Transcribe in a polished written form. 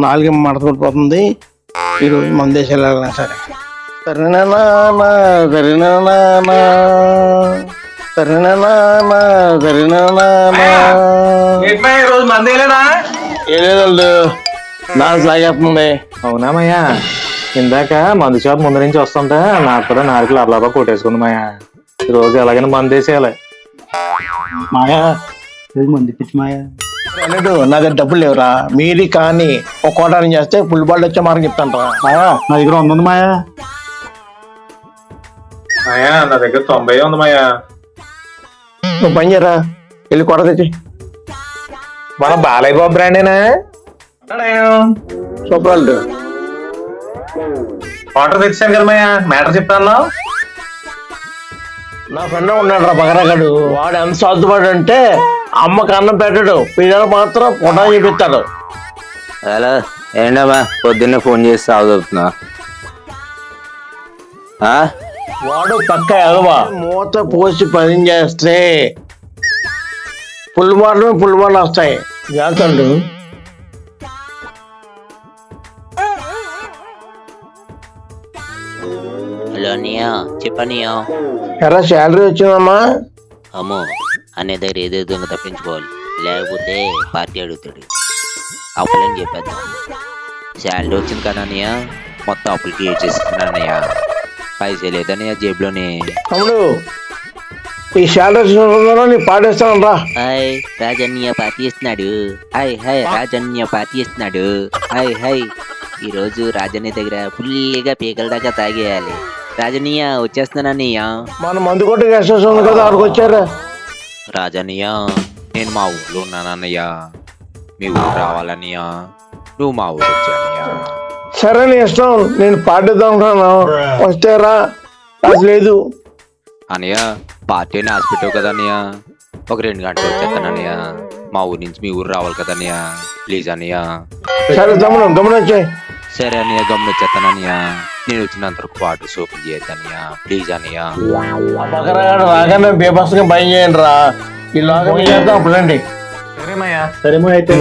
నాలుగు మడత పడిపోతుంది. ఈరోజు మన దేశాలు వెళ్ళినా సరే రోజు మందేలేనా ఏ లేదండి నాకు సాగేస్తుంది. అవునా మాయా, ఇందాక మందు షాప్ ముందు నుంచి వస్తుంటే నాకు కూడా నాలుగు లాభలాభా కొట్టేసుకుంది మాయా. ఈ రోజు ఎలాగైనా మందు వేసేయాలి. మాయా మంది పిచ్చి మాయా అన్నట్టు నా దగ్గర డబ్బులు లేవురా. మీది కానీ ఒక కోటాన్ని చేస్తే ఫుల్ బాల్ వచ్చే మార్గం చెప్తాను రా. మాయా నా దగ్గర ఉంది మాయా. మాయా నా దగ్గర 90 ఉంది మాయా. నువ్వు పని చేయరా, వెళ్ళి కొడ తెచ్చి. మన బాలయ్య బాబు బ్రాండేనా? సూపర్ వాటర్ తెచ్చాను కదా మాయా, మ్యాటర్ చెప్తాను. నా ఫ్రెండ్ ఉన్నాడు రా బగరగాడు. వాడు ఎంత సాధువాడు అంటే అమ్మకి అన్నం పెట్టాడు, పిల్లలు మాత్రం పొటా చూపిస్తాడు. హలో ఏంటమ్మా పొద్దున్నే ఫోన్ చేసి సాగుతున్నా? వాడు పక్క ఎదవా. మూత పోసి పని చేస్తే ఫుల్ బాటలు వస్తాయి. జాగ్రత్త. హలో అన్నయ్య చెప్పన్నయ్య. ఎరా శాలరీ వచ్చిందమ్మా? అమ్మో అనే దగ్గర ఏదేదో తప్పించుకోవాలి, లేకపోతే పార్టీ అడుగుతాడు. అప్పులని చెప్పేద్దాం. శాలరీ వచ్చింది కదా అన్నయ్య, మొత్తం అప్పులకి ఏడ్ చేసుకున్నాను అన్నయ్య. పైసే లేదన్నయ్య జేబులోనే. తమ్ముడు ఈ శాలరీ నీ పాటేస్తాను రా. హాయ్ రాజన్నయ్య పార్టీ ఇస్తున్నాడు. హాయ్ హాయ్ రాజన్నయ్య పార్టీ ఇస్తున్నాడు. హాయ్ హాయ్ ఈరోజు రాజన్నయ్య దగ్గర ఫుల్గా పీకల దాకా తాగేయాలి. రాజన్నయ్య వచ్చేస్తున్నానన్నయ్య. మన మందు కొట్టి గెస్ట్ హౌస్ ఉంది కదా, అక్కడికి వచ్చారా? రాజన్నయ్య నేను మా ఊర్లో ఉన్నానన్నయ్య, మీ ఊరు రావాలన్నయ్య, నువ్వు మా ఊరు వచ్చానయ్య. సరే నీ ఇష్టం, నేను పాటిద్దాం అనుకున్నాను. వస్తే రా, అది లేదు అన్నయ్య. పార్టీ అని హాస్పిటల్ కదా అన్నయ్య, ఒక 2 గంటలు వచ్చేస్తానన్నయ్య. మా ఊరు నుంచి మీ ఊరు రావాలి కదా అన్నయ్య, ప్లీజ్ అన్నయ్య. సరే తమ్ముడు గమనించే. సరే అన్నయ్య గమనించేస్తానన్నయ్య. నేను వచ్చినంత వరకు వాటర్ ఓపెన్ చేయొద్దన్నయ్య, ప్లీజ్ అన్నయ్య. బకరగాడు రాగానే బేబస్గా భయం చేయండి రా. ఈ లోకం చేద్దాం అప్పుడండి. సరే మాయా, సరే మా అయితే